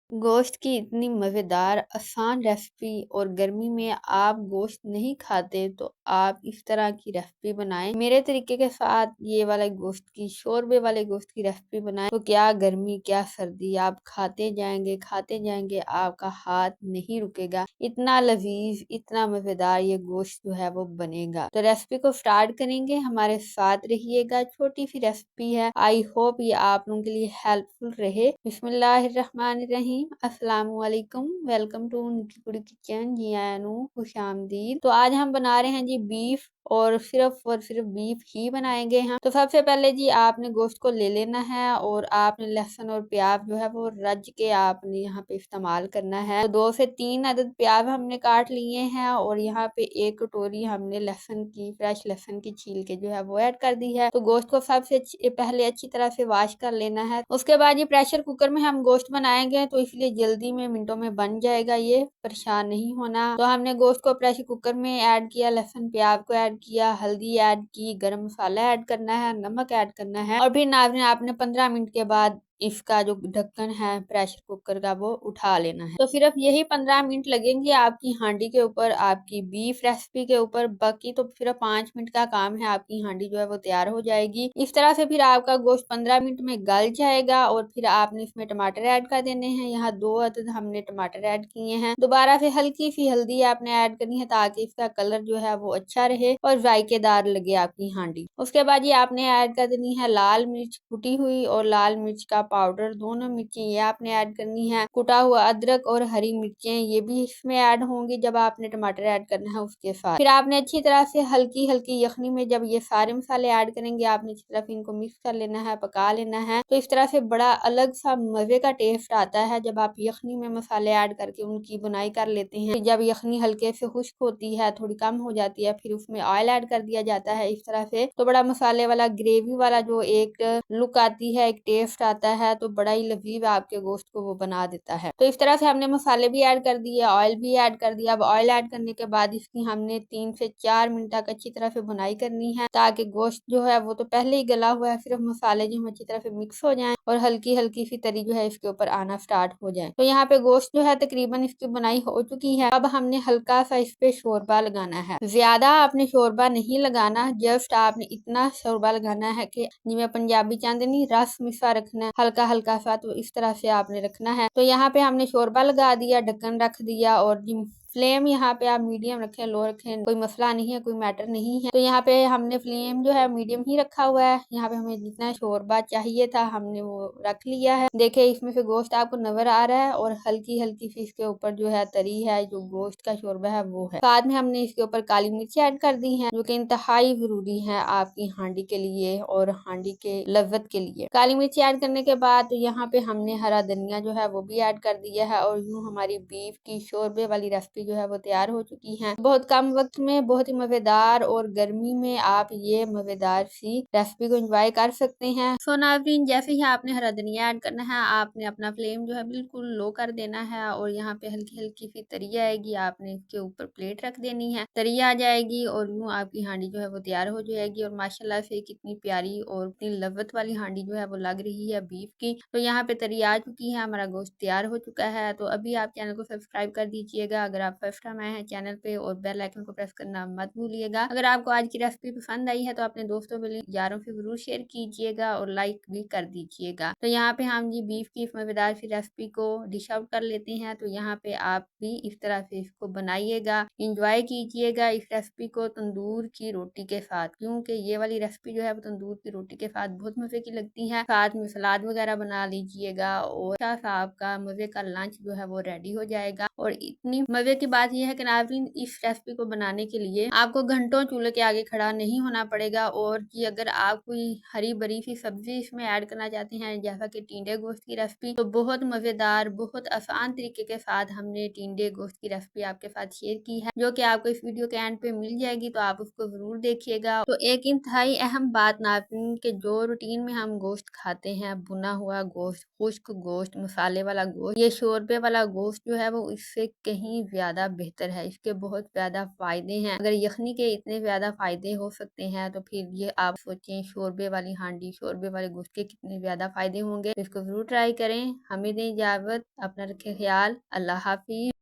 गोश्त की इतनी मज़ेदार आसान रेसिपी और गर्मी में आप गोश्त नहीं खाते तो आप इस तरह की रेसिपी बनाएं मेरे तरीके के साथ ये वाला गोश्त की शोरबे वाले गोश्त की रेसिपी बनाएं तो क्या गर्मी क्या सर्दी आप खाते जाएंगे आपका हाथ नहीं रुकेगा। इतना लजीज इतना मज़ेदार ये गोश्त जो है वो बनेगा। तो रेसिपी को स्टार्ट करेंगे, हमारे साथ रहिएगा। छोटी सी रेसिपी है, आई होप ये आप लोगों के लिए हेल्पफुल रहे। बिस्मिल्लाहिर्रहमानिर्रहीम। अस्सलाम वालेकुम, वेलकम टू निकी किचन। जी आया नु खुशामदीद। तो आज हम बना रहे हैं जी बीफ और सिर्फ बीफ ही बनाएंगे हम। तो सबसे पहले जी आपने गोश्त को ले लेना है और आपने लहसुन और प्याज जो है वो रज के आपने यहाँ पे इस्तेमाल करना है। तो 2 से 3 अदद प्याज हमने काट लिए हैं और यहाँ पे 1 कटोरी हमने लहसुन की फ्रेश लहसुन की छील के जो है वो ऐड कर दी है। तो गोश्त को सबसे पहले अच्छी तरह से वॉश कर लेना है। उसके बाद ये प्रेशर कुकर में हम गोश्त बनाएंगे तो इसलिए जल्दी में मिनटों में बन जाएगा, ये परेशान नहीं होना। तो हमने गोश्त को प्रेशर कुकर में ऐड किया, लहसुन प्याज को ऐड किया, हल्दी ऐड की, गरम मसाला ऐड करना है, नमक ऐड करना है और फिर आपने 15 मिनट के बाद इसका जो ढक्कन है प्रेशर कुकर का वो उठा लेना है। तो सिर्फ यही 15 मिनट लगेंगे आपकी हांडी के ऊपर, आपकी बीफ रेसिपी के ऊपर। बाकी तो सिर्फ 5 मिनट का काम है, आपकी हांडी जो है वो तैयार हो जाएगी। इस तरह से फिर आपका गोश्त 15 मिनट में गल जाएगा और फिर आपने इसमें टमाटर ऐड कर देने हैं। यहाँ 2 अदद हमने टमाटर ऐड किए हैं। दोबारा से हल्की सी हल्दी आपने ऐड करनी है ताकि इसका कलर जो है वो अच्छा रहे और जायकेदार लगे आपकी हांडी। उसके बाद ये आपने ऐड कर देनी है लाल मिर्च कुटी हुई और लाल मिर्च का पाउडर, दोनों मिर्ची ये आपने ऐड करनी है। कुटा हुआ अदरक और हरी मिर्चें ये भी इसमें ऐड होंगी जब आपने टमाटर ऐड करना है उसके साथ। फिर आपने अच्छी तरह से हल्की हल्की यखनी में जब ये सारे मसाले ऐड करेंगे आपने अच्छी तरह से इनको मिक्स कर लेना है, पका लेना है। तो इस तरह से बड़ा अलग सा मजे का टेस्ट आता है जब आप यखनी में मसाले ऐड करके उनकी बुनाई कर लेते हैं। जब यखनी हल्के से खुश्क होती है, थोड़ी कम हो जाती है, फिर उसमें ऑयल ऐड कर दिया जाता है इस तरह से। तो बड़ा मसाले वाला ग्रेवी वाला जो एक लुक आती है, एक टेस्ट आता है, तो बड़ा ही लजीज आपके गोश्त को वो बना देता है। तो इस तरह से हमने मसाले भी ऐड कर दिए, ऑयल भी ऐड कर दिया। अब ऑयल ऐड करने के बाद इसकी हमने 3 से 4 मिनट तक अच्छी तरह से बुनाई करनी है ताकि गोश्त जो है वो तो पहले ही गला हुआ है, सिर्फ मसाले जो अच्छी तरह से मिक्स हो जाएं और हल्की हल्की सी तरी जो है इसके ऊपर आना स्टार्ट हो जाए। तो यहाँ पे गोश्त जो है तकरीबन इसकी बुनाई हो चुकी है। अब हमने हल्का सा इस पे शोरबा लगाना है, ज्यादा आपने शोरबा नहीं लगाना, जस्ट आपने इतना शोरबा लगाना है कि जिਵੇਂ पंजाबी चाहते नहीं रस मिसा रखना है, हल्का हल्का सा, तो इस तरह से आपने रखना है। तो यहाँ पे हमने शोरबा लगा दिया, ढक्कन रख दिया और फ्लेम यहाँ पे आप मीडियम रखें, लो रखें, कोई मसला नहीं है, कोई मैटर नहीं है। तो यहाँ पे हमने फ्लेम जो है मीडियम ही रखा हुआ है। यहाँ पे हमें जितना शोरबा चाहिए था हमने वो रख लिया है। देखिए इसमें से गोश्त आपको नजर आ रहा है और हल्की हल्की सी इसके ऊपर जो है तरी है, जो गोश्त का शोरबा है वो है। बाद में हमने इसके ऊपर काली मिर्च ऐड कर दी है जो कि इंतहाई जरूरी है आपकी हांडी के लिए और हांडी के लज्जत के लिए। काली मिर्च ऐड करने के बाद यहाँ पे हमने हरा धनिया जो है वो भी ऐड कर दिया है और यूँ हमारी बीफ की शोरबे वाली रेसिपी जो है वो तैयार हो चुकी है। बहुत कम वक्त में बहुत ही मजेदार और गर्मी में आप ये मजेदार सी रेसिपी को एंजॉय कर सकते हैं। सो नाज़रीन, जैसे ही आपने हरा धनिया ऐड करना है आपने अपना फ्लेम जो है बिल्कुल लो कर देना है और यहाँ पे हल्की हल्की सी तरी आएगी, आपने इसके ऊपर प्लेट रख देनी है, तरी आ जाएगी और यूँ आपकी हांडी जो है वो तैयार हो जाएगी। और माशाल्लाह से कितनी प्यारी और इतनी लज्जत वाली हांडी जो है वो लग रही है बीफ की। तो यहाँ पे तरी आ चुकी है, हमारा गोश्त तैयार हो चुका है। तो अभी आप चैनल को सब्सक्राइब कर दीजिएगा अगर आप फर्स्ट टाइम आए हैं चैनल पे, और बेल आइकन को प्रेस करना मत भूलिएगा। अगर आपको आज की रेसिपी पसंद आई है तो अपने दोस्तों में यारों से जरूर शेयर कीजिएगा और लाइक भी कर दीजिएगा। तो यहाँ पे हम जी बीफ की इस मजेदार सी रेसिपी को डिश आउट कर लेते हैं। तो यहाँ पे आप भी इस तरह से इसको बनाइएगा, इंजॉय कीजिएगा इस रेसिपी को तंदूर की रोटी के साथ, क्योंकि ये वाली रेसिपी जो है वो तंदूर की रोटी के साथ बहुत मजे की लगती है। साथ में सलाद वगैरह बना लीजिएगा और अच्छा सा आपका मजे का लंच जो है वो रेडी हो जाएगा। और इतनी मजे की बात यह है कि नाज़रीन इस रेसिपी को बनाने के लिए आपको घंटों चूल्हे के आगे खड़ा नहीं होना पड़ेगा। और कि अगर आप कोई हरी भरी सी सब्जी इसमें ऐड करना चाहते हैं जैसा कि टिंडे गोश्त की रेसिपी, तो बहुत मजेदार बहुत आसान तरीके के साथ हमने टिंडे गोश्त की रेसिपी आपके साथ शेयर की है, जो कि आपको इस वीडियो के एंड पे मिल जाएगी। तो आप उसको जरूर देखिएगा। तो एक इंतहाई अहम बात नाज़रीन के जो रूटीन में हम गोश्त खाते हैं, भुना हुआ गोश्त, खुश्क गोश्त, मसाले वाला गोश्त, ये शोरबे वाला गोश्त जो है वो इससे कहीं ज्यादा ज़्यादा बेहतर है। इसके बहुत ज़्यादा फ़ायदे हैं। अगर यखनी के इतने ज़्यादा फ़ायदे हो सकते हैं तो फिर ये आप सोचें शोरबे वाली हांडी, शोरबे वाले गोश्त के कितने ज़्यादा फ़ायदे होंगे। तो इसको ज़रूर ट्राई करें। हमें दें इजाज़त, अपना रखें ख़्याल। अल्लाह हाफ़िज़।